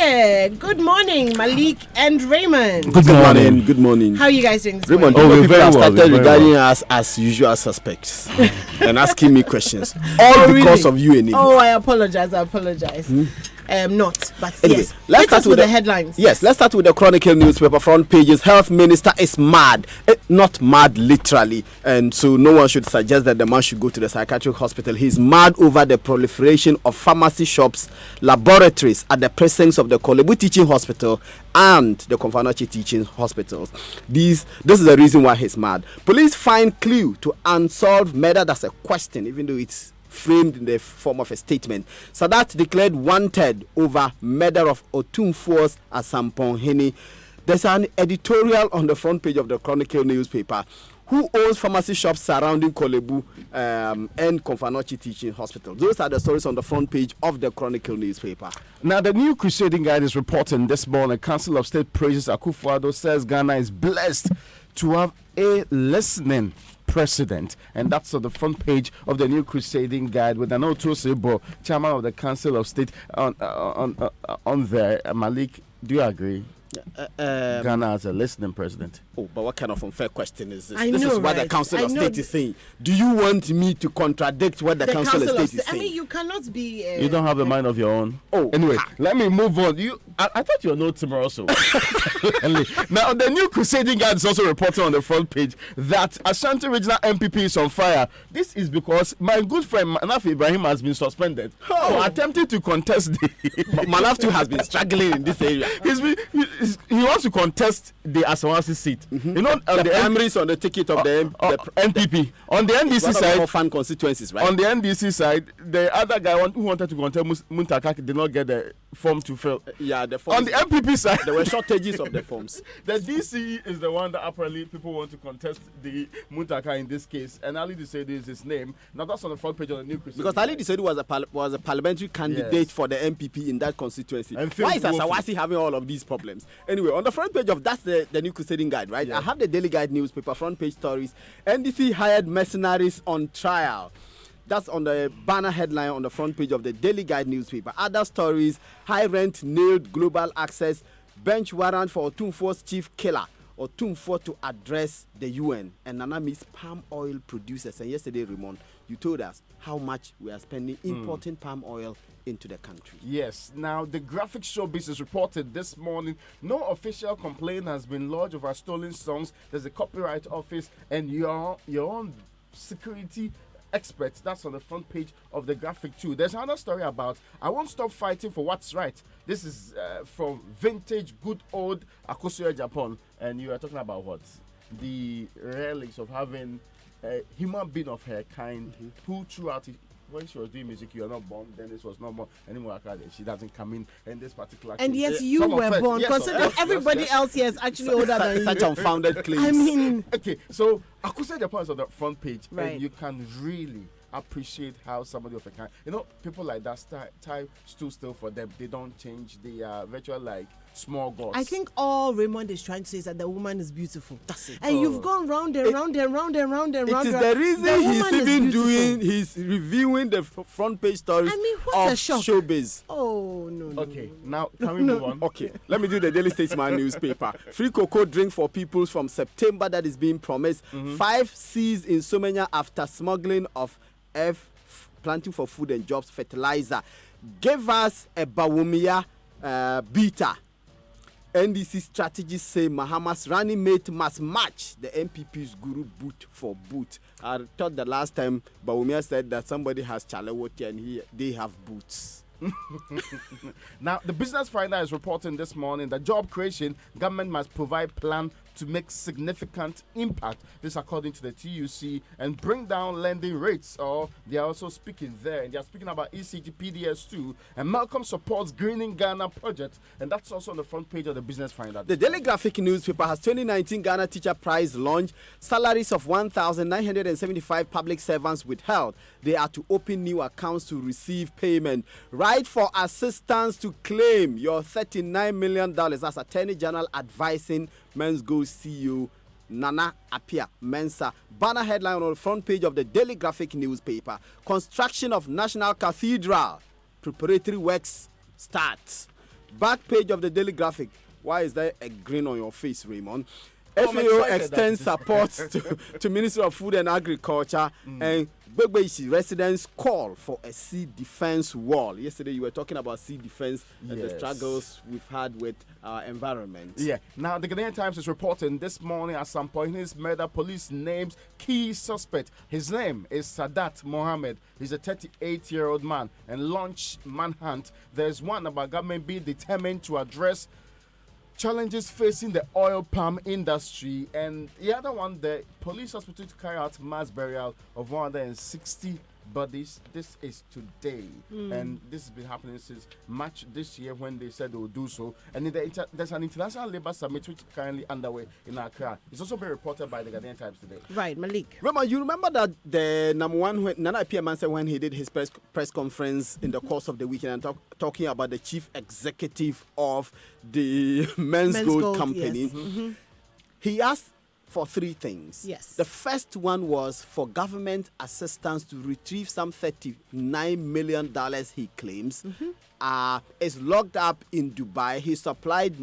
Yeah, good morning, Malik and Raymond. Good morning. Good morning. How are you guys doing this Raymond, morning? people have started regarding us as usual suspects and asking me questions. All because of you and him. Oh, I apologize. Not, but anyway, yes. Let's start with the headlines. Yes, let's start with the Chronicle newspaper front pages. Health Minister is mad. Not mad literally, and so no one should suggest that the man should go to the psychiatric hospital. He's mad over the proliferation of pharmacy shops, laboratories at the precincts of the Kolebu Teaching Hospital and the Konfanochi Teaching Hospitals. This is the reason why he's mad. Police find clue to unsolved murder. That's a question, even though it's framed in the form of a statement. Sadat declared wanted over murder of Otumfuo's Asampong Hene. There's an editorial on the front page of the Chronicle newspaper. Who owns pharmacy shops surrounding Kolebu and Konfanochi Teaching Hospital? Those are the stories on the front page of the Chronicle newspaper. Now, the New Crusading Guide is reporting this morning. Council of State praises Akufo-Addo, says Ghana is blessed to have a listening president, and that's on the front page of the New Crusading Guide with an Otosebo, chairman of the Council of State, on there. Malik, do you agree? Ghana as a listening president. Oh, but what kind of unfair question is this? This is what the Council of State is saying. Do you want me to contradict what the Council of State is saying? I mean, you cannot be. You don't have a mind of your own. Oh, anyway, let me move on. I thought you were no tomorrow also. Now, the New Crusading Guide is also reporting on the front page that Ashanti Regional MPP is on fire. This is because my good friend Manaf Ibrahim has been suspended for attempting to contest the. Manaf too has been struggling in this area. He wants to contest the Asawasi seat. You know, the primaries on the ticket of the NPP. On the NDC side, fan constituencies, right? On the NDC side, the other guy who wanted to contest Muntaka did not get the form to fill. The forms. On the MPP side, there were shortages of the forms. The DC is the one that apparently people want to contest the Muntaka in this case, and Ali Dissedu is his name. Now that's on the front page of the New Crusading. Because Ali Dissedu was a parliamentary candidate for the MPP in that constituency. And why is Asawasi having all of these problems? Anyway, on the front page of that's the New Crusading Guide, right? Yeah. I have the Daily Guide newspaper front page stories. NDC hired mercenaries on trial. That's on the banner headline on the front page of the Daily Guide newspaper. Other stories: high rent nailed global access, bench warrant for Otumfuo's chief killer, Otumfuo to address the UN, and Nana meets palm oil producers. And yesterday, Raymond, you told us how much we are spending importing palm oil into the country. Yes. Now, the Graphic Showbiz is reported this morning. No official complaint has been lodged over stolen songs. There's a copyright office and your own security experts. That's on the front page of the Graphic too. There's another story about I won't stop fighting for what's right. This is from vintage, good old Akosua Japan. And you are talking about what? The relics of having a human being of her kind who throughout it. When she was doing music, you are not born, then this was not more anymore. She doesn't come in this particular and case. Yes, you were born, yes, considering everybody else here is actually older than you. Such unfounded claims. I mean, okay, so Akosua Japan is on the front page, right. And you can really appreciate how somebody of a kind, people like that time stood still for them. They don't change. They are virtual like small gods. I think all Raymond is trying to say is that the woman is beautiful. That's it. And you've gone round and round and round and round and round. It is the reason he's reviewing the front page stories of showbiz. Oh, no. Okay, now can we move on? Okay, let me do the Daily Statesman newspaper. Free cocoa drink for people from September that is being promised. 5 seized in Somenya after smuggling of planting for food and jobs fertilizer. Gave us a Bawumia beta. NDC strategists say Mahama's running mate must match the MPP's guru boot for boot. I thought the last time Bawumia said that somebody has Chalewoti and they have boots. Now, the Business Finder is reporting this morning that job creation, government must provide plan to make significant impact. This according to the TUC, and bring down lending rates. Or they are also speaking there, and they are speaking about ECG PDS too. And Malcolm supports Greening Ghana project, and that's also on the front page of the Business Finder. The Daily Graphic newspaper has 2019 Ghana Teacher Prize launch. Salaries of 1,975 public servants withheld. They are to open new accounts to receive payment. Right for assistance to claim your $39 million. That's Attorney General advising Men's Gold CEO Nana Apia Mensa. Banner headline on the front page of the Daily Graphic newspaper. Construction of National Cathedral. Preparatory works starts. Back page of the Daily Graphic. Why is there a grin on your face, Raymond? I'm FAO excited extends that support to Ministry of Food and Agriculture, and Gbegbeisi residents call for a sea defense wall. Yesterday you were talking about sea defense and the Yes. struggles we've had with our environment. Yeah. Now, the Ghanaian Times is reporting this morning at some point in his murder, police names key suspect. His name is Sadat Mohammed. He's a 38-year-old man and launched manhunt. There's one about government being determined to address challenges facing the oil palm industry, and the other one, the police hospital to carry out mass burial of 160 bodies. This is today, and this has been happening since March this year when they said they will do so. And there's an international labor summit which is currently underway in Accra. It's also been reported by the Ghanaian Times today. Right, Malik. Remember, you remember that the number one, when Nana P.M. said when he did his press conference in the course of the weekend and talking about the chief executive of the Men's Gold Company, yes. he asked for three things. Yes. The first one was for government assistance to retrieve some $39 million he claims is locked up in Dubai. He supplied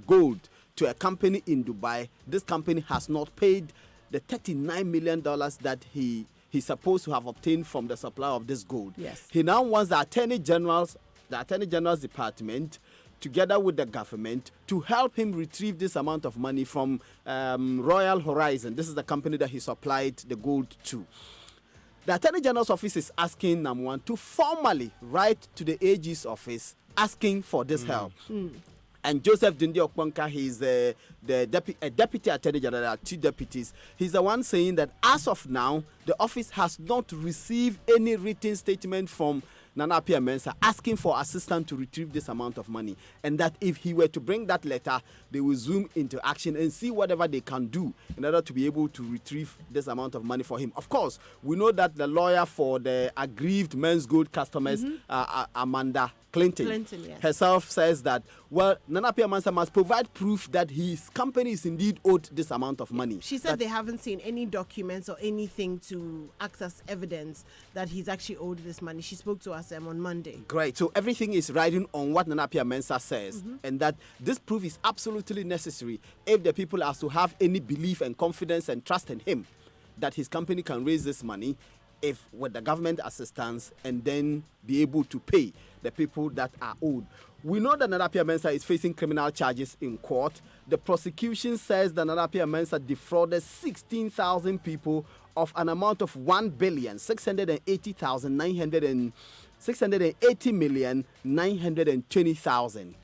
gold to a company in Dubai. This company has not paid the $39 million that he's supposed to have obtained from the supply of this gold. Yes. He now wants the Attorney General's department together with the government to help him retrieve this amount of money from Royal Horizon. This is the company that he supplied the gold to. The Attorney General's office is asking Namuan to formally write to the AG's office asking for this help. And Joseph Dindi Okponka, he's the deputy attorney general. There are two deputies. He's the one saying that as of now, the office has not received any written statement from Nana P.M.Mensah asking for assistance to retrieve this amount of money. And that if he were to bring that letter, they will zoom into action and see whatever they can do in order to be able to retrieve this amount of money for him. Of course, we know that the lawyer for the aggrieved Men's Gold customers, Amanda Clinton yes. herself says that, well, Nana P.M.Mensah must provide proof that his company is indeed owed this amount of money. She said they haven't seen any documents or anything to act as evidence that he's actually owed this money. She spoke to us on Monday. Great. So everything is riding on what Nana P.M.Mensah says, and that this proof is absolutely necessary if the people are to have any belief and confidence and trust in him that his company can raise this money if with the government assistance and then be able to pay the people that are owed. We know that Nana P.M.Mensah is facing criminal charges in court. The prosecution says that Nana P.M.Mensah defrauded 16,000 people of an amount of 680,920,000.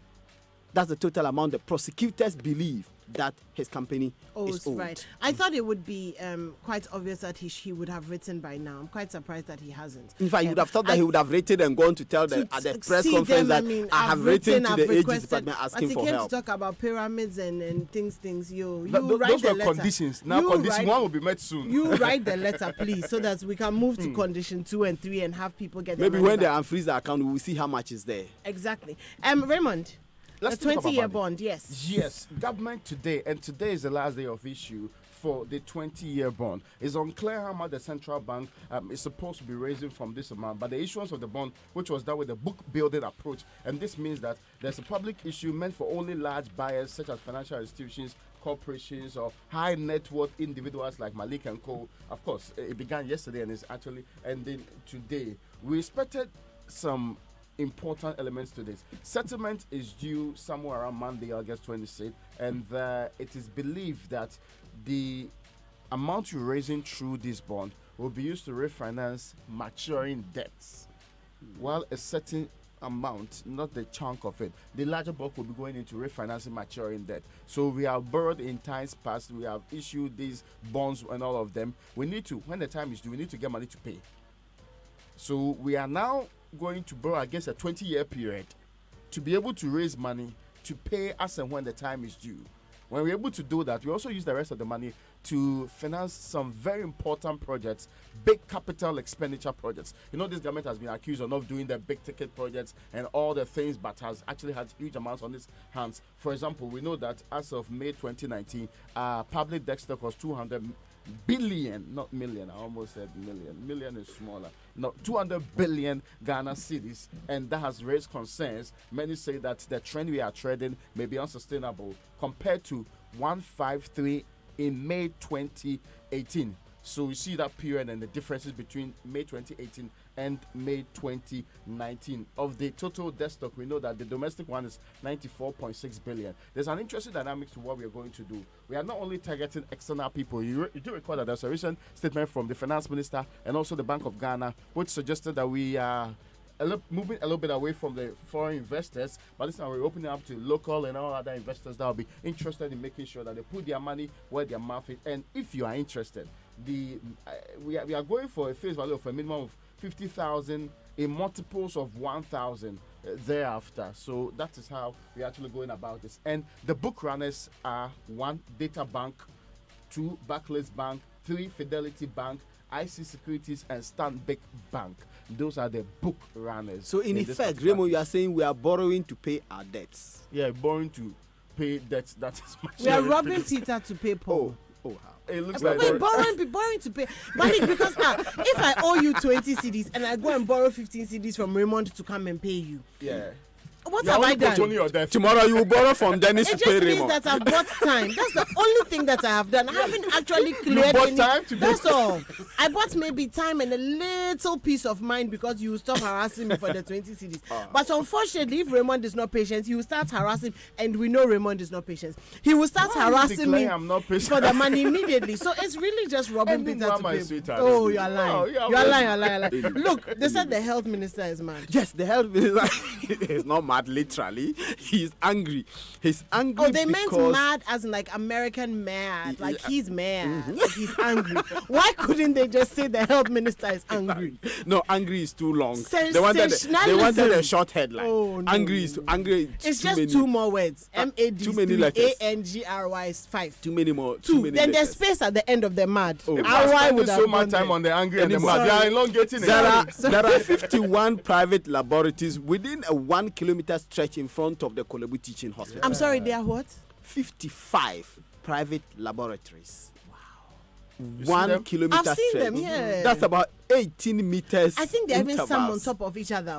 That's the total amount the prosecutors believe that his company is owed. Right. I thought it would be quite obvious that he would have written by now. I'm quite surprised that he hasn't. In fact, you would have thought that he would have written and gone to tell the at the press conference that I have written to the AG department asking for help. To talk about pyramids and things. You Those write the were letter. conditions. Now, condition one will be met soon. You write the letter, please, so that we can move to condition 2 and 3 and have people get their Maybe money when they back. unfreeze the account, we will see how much is there. Exactly. Raymond, Let's a talk about 20-year money. bond, yes. Yes, government today, and today is the last day of issue for the 20-year bond. It's unclear how much the central bank is supposed to be raising from this amount, but the issuance of the bond, which was done with a book building approach, and this means that there's a public issue meant for only large buyers such as financial institutions, corporations, or high net worth individuals like Malik and Co. Of course, it began yesterday and is actually ending today. We expected some important elements to this. Settlement is due somewhere around Monday, August 26th, and it is believed that the amount you're raising through this bond will be used to refinance maturing debts, while a certain amount, not the chunk of it, the larger bulk will be going into refinancing maturing debt. So we have borrowed in times past, we have issued these bonds and all of them. We need to, when the time is due, we need to get money to pay. So we are now going to borrow against a 20-year period to be able to raise money to pay as and when the time is due. When we're able to do that, we also use the rest of the money to finance some very important projects, big capital expenditure projects. You know, this government has been accused of not doing the big ticket projects and all the things, but has actually had huge amounts on its hands. For example, we know that as of May 2019, public debt stock was 200 billion, not million. I almost said million. Million is smaller. No, 200 billion Ghana cedis, and that has raised concerns. Many say that the trend we are treading may be unsustainable compared to 153 in May 2018. So you see that period and the differences between May 2018 and May 2019. Of the total debt stock, we know that the domestic one is 94.6 billion. There's an interesting dynamic to what we are going to do. We are not only targeting external people. You do recall that there's a recent statement from the finance minister and also the Bank of Ghana, which suggested that we are moving a little bit away from the foreign investors, but this time we're opening up to local and all other investors that will be interested in making sure that they put their money where their mouth is. And if you are interested, we are going for a face value of a minimum of 50,000 in multiples of 1,000 thereafter. So that is how we're actually going about this. And the book runners are 1, Data Bank, 2, Barclays Bank, 3, Fidelity Bank, IC Securities, and Stanbic Bank. Those are the book runners. So in effect, Raymond, you are saying we are borrowing to pay our debts. Yeah, borrowing to pay debts. That is much. We are robbing Peter to pay Paul. How? It looks We're like borrowing to pay. Malik, because now, if I owe you 20 CDs and I go and borrow 15 CDs from Raymond to come and pay you, yeah. what have I done? Tomorrow you will borrow from Dennis It to pay just means Raymond. that I've bought time. That's the only thing that I have done. I haven't actually cleared bought any. time to That's all. I bought maybe time and a little peace of mind because you will stop harassing me for the 20 CDs. But unfortunately, if Raymond is not patient, he will start harassing, and we know Raymond is not patient. He will start harassing me I'm not patient? for the money immediately. So it's really just robbing Peter to my pay. sweetheart. Oh, you are lying. No, You are lying. Look, they said the health minister is mad. Yes, the health minister is not mad literally. He's angry. He's angry. Oh, they meant because mad as in like American mad. Like he's mad. Mm-hmm. Like he's angry. Why couldn't they just say the health minister is angry? No, angry is too long. They wanted Sensationalism. a short headline. Oh, no. Angry is angry. It's too just many, 2 more words. M-A-D too many letters. A-N-G-R-Y is 5. Too many more. 2. Too many Then there's letters. space at the end of the mad. Oh. If How I'm I spending would have so much gone time there. on the angry and the Anymore. mad, they are elongating it. There are 51 private laboratories within a 1 kilometer stretch in front of the Kolebu Teaching Hospital. I'm sorry, they are what? 55 private laboratories. see 1 them? kilometer I've seen stretch. them, yeah. That's about 18 meters. I think they're even some on intervals. top of each other.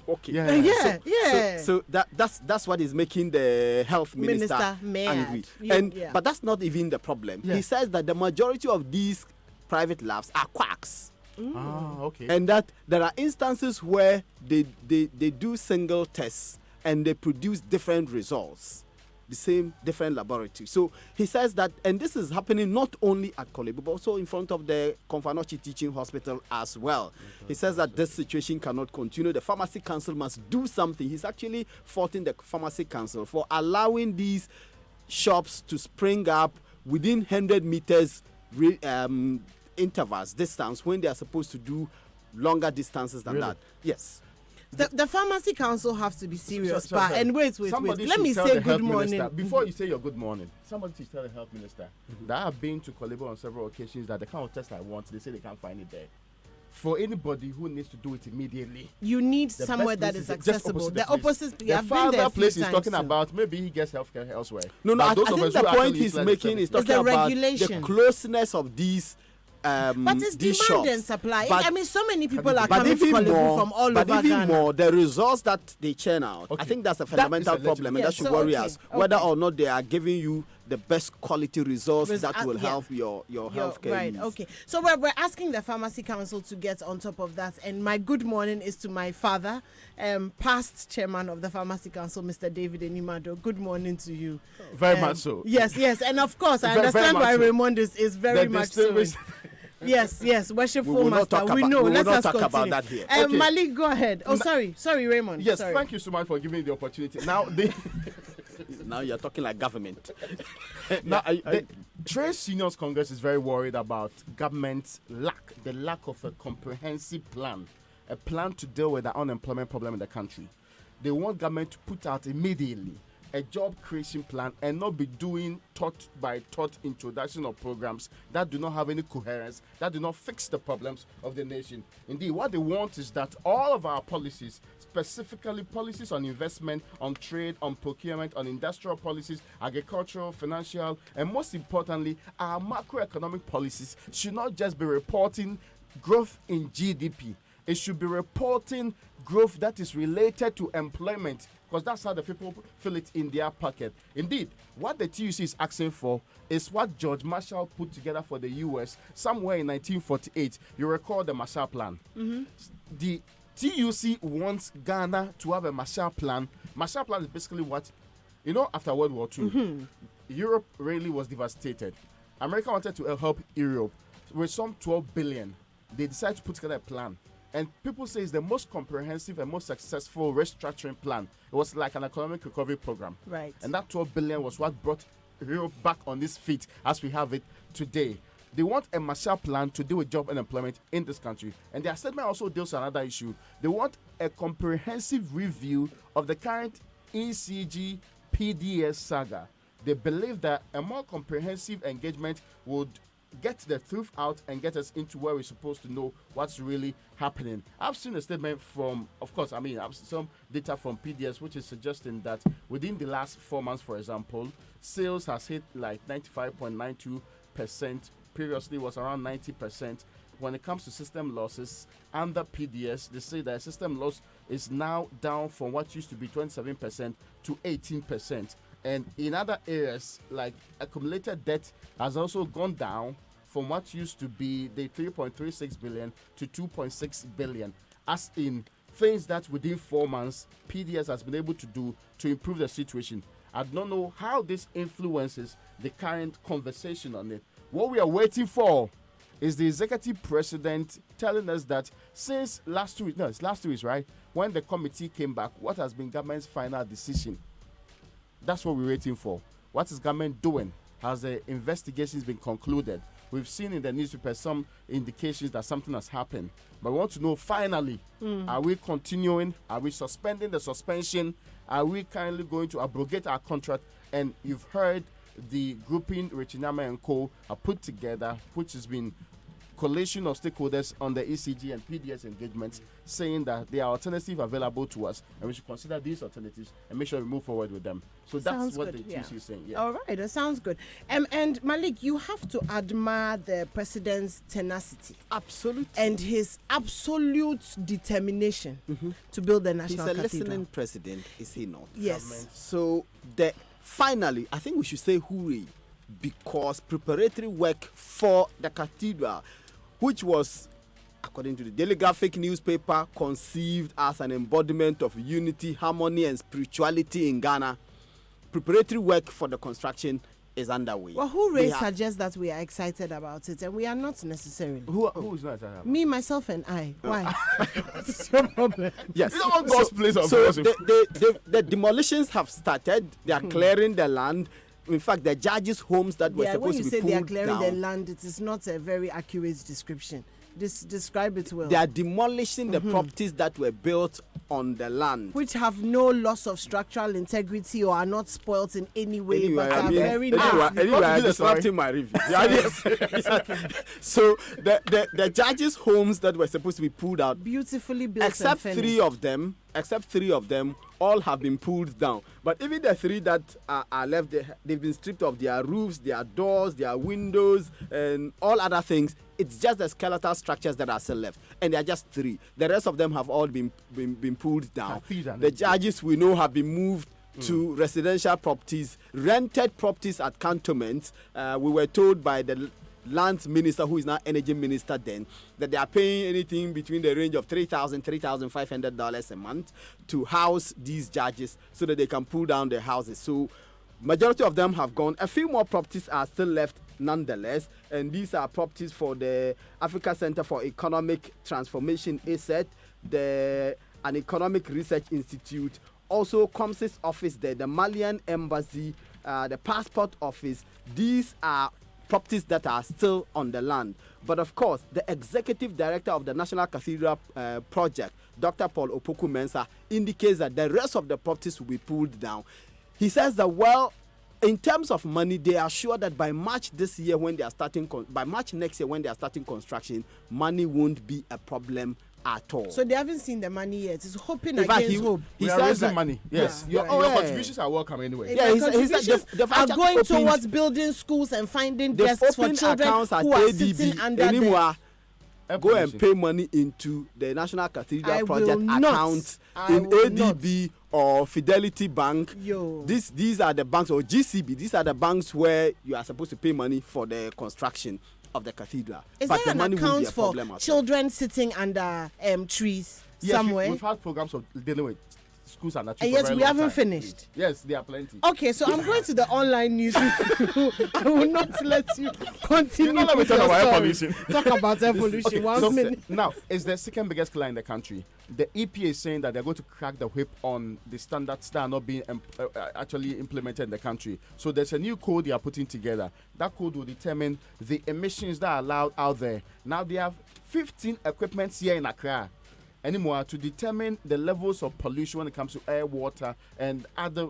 Okay. Yeah. Yeah. So that's what is making the health minister mad. angry. Yeah. But that's not even the problem. Yeah. He says that the majority of these private labs are quacks. Okay. And that there are instances where they do single tests and they produce different results, the same different laboratory. So he says that, and this is happening not only at Kolebu but also in front of the Konfanochi Teaching Hospital as well. He says that this situation cannot continue. The Pharmacy Council must do something. He's actually faulting the Pharmacy Council for allowing these shops to spring up within 100 meters intervals, distance, when they are supposed to do longer distances than Really? that. Yes. The Pharmacy Council have to be serious. So- so- And wait. Somebody Let should me tell say the health good morning. minister, before you say your good morning, somebody should tell the health minister that I have been to Kolebu on several occasions that the kind of test I want, they say they can't find it there. For anybody who needs to do it immediately, You need the somewhere best that place is just accessible. opposite The place. opposite. The I've been there farther a few place he's times talking too. about, maybe he gets healthcare elsewhere. No, But I those of think us the who point actually he's utilize making the is service- talking It's the about regulation. the closeness of these But it's these demand shops. and supply. But- I mean, so many people are but coming to even Kolebu more, from all but over even Ghana. more, the results that they churn out, I Okay. think that's a That fundamental is a problem, and legit- that should Yes, worry so, us. okay, Whether okay. or not they are giving you the best quality results that will yeah. help your healthcare Right, needs. okay. So we're asking the Pharmacy Council to get on top of that. And my good morning is to my father, past chairman of the Pharmacy Council, Mr. David Enimado. Good morning to you. Very much so. Yes. And of course, I Very understand much why so. Raymond is very The much so. distinguished- Yes, worshipful We will not master. talk We about- know. we will Let not us talk continue. about that here. Okay. Malik, go ahead. Oh, sorry, Raymond. Yes, sorry. thank you so much for giving me the opportunity. Now, Now you're talking like government. the Trade Unions Congress is very worried about government's the lack of a comprehensive plan, a plan to deal with the unemployment problem in the country. They want government to put out immediately a job creation plan and not be doing thought by thought introduction of programs that do not have any coherence, that do not fix the problems of the nation. Indeed, what they want is that all of our policies, specifically policies on investment, on trade, on procurement, on industrial policies, agricultural, financial, and most importantly, our macroeconomic policies should not just be reporting growth in GDP. It should be reporting growth that is related to employment, because that's how the people feel it in their pocket. Indeed, what the TUC is asking for is what George Marshall put together for the US somewhere in 1948. You recall the Marshall Plan. The TUC wants Ghana to have a Marshall Plan. Marshall Plan is basically what, after World War II, Europe really was devastated. America wanted to help Europe with some 12 billion. They decided to put together a plan. And people say it's the most comprehensive and most successful restructuring plan. It was like an economic recovery program. Right. And that 12 billion was what brought Europe back on its feet as we have it today. They want a Marshall Plan to deal with job and employment in this country. And their statement also deals with another issue. They want a comprehensive review of the current ECG PDS saga. They believe that a more comprehensive engagement would get the truth out and get us into where we're supposed to know what's really happening. I've seen a statement from, I've seen some data from PDS which is suggesting that within the last 4 months, for example, sales has hit like 95.92%. Previously was around 90%. When it comes to system losses under PDS, they say that system loss is now down from what used to be 27% to 18%. And in other areas, like accumulated debt has also gone down from what used to be the 3.36 billion to 2.6 billion. As in things that within 4 months, PDS has been able to do to improve the situation. I don't know how this influences the current conversation on it. What we are waiting for is the executive president telling us that since last 2 weeks, it's last 2 weeks, right? When the committee came back, what has been government's final decision? That's what we're waiting for. What is government doing? Has the investigations been concluded? We've seen in the newspaper some indications that something has happened. But we want to know finally, are we continuing? Are we suspending the suspension? Are we kindly going to abrogate our contract? And you've heard the grouping Richinama and Co. are put together, which has been coalition of stakeholders on the ECG and PDS engagements, saying that there are alternatives available to us and we should consider these alternatives and make sure we move forward with them. So that's what the TC is saying. Yeah. All right, that sounds good. And Malik, you have to admire the president's tenacity. Absolutely. And his absolute determination to build the national cathedral. He's a listening president, is he not? Yes. So finally, I think we should say hooray, because preparatory work for the cathedral, which was, according to the Daily Graphic newspaper, conceived as an embodiment of unity, harmony, and spirituality in Ghana, preparatory work for the construction is underway. Well, hooray suggests that we are excited about it, and we are not necessarily. Who is not excited? Me, myself, and I. Why? That's your problem. Yes. You don't want God's place of so worship. the demolitions have started. They are clearing the land. In fact, the judges' homes that were supposed to be pulled down. When you say they are clearing the land, it is not a very accurate description. Describe it well. They are demolishing the properties that were built on the land, which have no loss of structural integrity or are not spoilt in any way, but are very nice. Anyway, I disrupting my review. So the judges' homes that were supposed to be pulled out, beautifully built, except three of them, all have been pulled down. But even the three that are left, they've been stripped of their roofs, their doors, their windows, and all other things. It's just the skeletal structures that are still left, and there are just three. The rest of them have all been pulled down. The judges we know have been moved to residential properties, rented properties at cantonments. We were told by the lands minister, who is now energy minister then, that they are paying anything between the range of $3,500 a month to house these judges so that they can pull down their houses. So majority of them have gone. A few more properties are still left nonetheless, and these are properties for the Africa Center for Economic Transformation, ACET, an Economic Research Institute, also COMSIS office there, the Malian Embassy, the Passport Office. These are properties that are still on the land. But of course, the executive director of the National Cathedral Project, Dr. Paul Opoku Mensah, indicates that the rest of the properties will be pulled down. he says that, well, in terms of money, they are sure that by March this year, when they are starting, by March next year, when they are starting construction, money won't be a problem at all. So they haven't seen the money yet. It's hoping In fact, against hope. We are says raising that money. Yes, Yeah, your yeah. contributions are welcome anyway. Yeah, The he said contributions they've are actually going opened- towards building schools and finding They've desks for opened children accounts at who are ADB sitting under them. anymore. Air Go and pollution. pay money into the National Cathedral I Project will not. account I in will ADB or Fidelity Bank. Yo. These are the banks, or GCB. These are the banks where you are supposed to pay money for the construction of the cathedral. Is but there the an money won't be account a for problem at all. children sitting under trees Yes, somewhere? we've had programs of dealing with schools and And yes, we haven't finished. Yes, there are plenty. Okay, so I'm going to the online news. I will not let you continue. You know, let me with talk your about air story. pollution. Talk about air pollution. Okay, One so minute. now it's the second biggest killer in the country. The EPA is saying that they're going to crack the whip on the standards that are not being actually implemented in the country. So there's a new code they are putting together. That code will determine the emissions that are allowed out there. Now they have 15 equipments here in Accra anymore to determine the levels of pollution when it comes to air, water, and other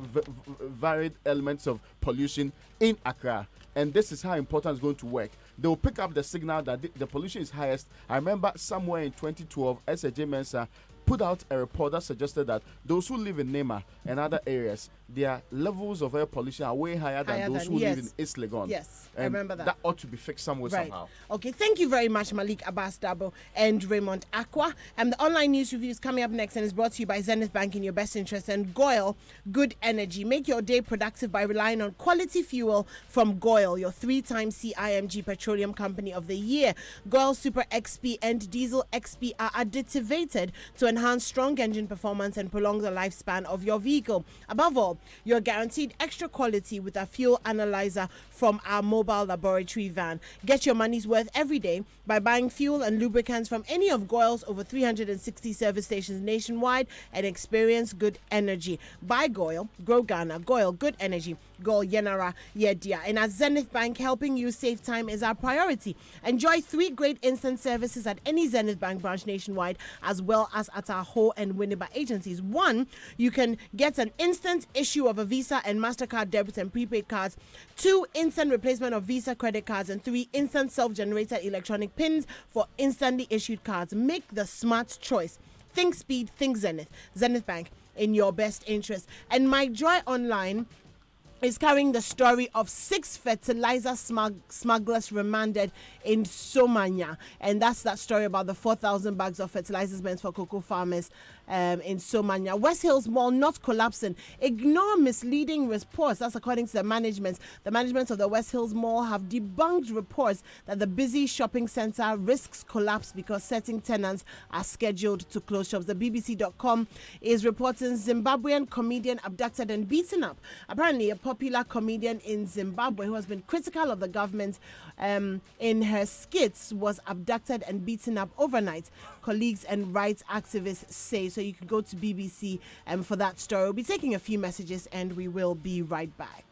varied elements of pollution in Accra. And this is how important it's going to work. They will pick up the signal that the pollution is highest. I remember somewhere in 2012, S.J. Mensa put out a report that suggested that those who live in Nema and other areas, their levels of air pollution are way higher than those who live in East Legon. Yes, I And remember that. That ought to be fixed somewhere somehow. Okay, thank you very much, Malik Abbas Dabo and Raymond Aqua. And the online news review is coming up next and is brought to you by Zenith Bank in your best interest and Goyle Good Energy. Make your day productive by relying on quality fuel from Goyle, your 3-time CIMG Petroleum Company of the Year. Goyle Super XP and Diesel XP are additivated to enhance strong engine performance and prolong the lifespan of your vehicle. Above all, you're guaranteed extra quality with a fuel analyzer from our mobile laboratory van. Get your money's worth every day by buying fuel and lubricants from any of Goyle's over 360 service stations nationwide and experience good energy. Buy Goyle, grow Ghana. Goyle Good Energy. Goyle Yenara Yedia. And at Zenith Bank, helping you save time is our priority. Enjoy 3 great instant services at any Zenith Bank branch nationwide, as well as at our Ho and Winneba agencies. 1, you can get an instant issue of a Visa and MasterCard debit and prepaid cards. 2, instant replacement of Visa credit cards. And 3, instant self-generated electronic pins for instantly issued cards. Make the smart choice. Think speed, think Zenith. Zenith Bank, in your best interest. And My Joy Online is carrying the story of 6 fertilizer smugglers remanded in Somanya. And that's that story about the 4,000 bags of fertilizers meant for cocoa farmers in Somanya. West Hills Mall not collapsing. Ignore misleading reports. That's according to the management. The management of the West Hills Mall have debunked reports that the busy shopping center risks collapse because certain tenants are scheduled to close shops. The BBC.com is reporting Zimbabwean comedian abducted and beaten up. Apparently, a popular comedian in Zimbabwe who has been critical of the government in her skits was abducted and beaten up overnight, colleagues and rights activists say. So you can go to BBC for that story. We'll be taking a few messages and we will be right back.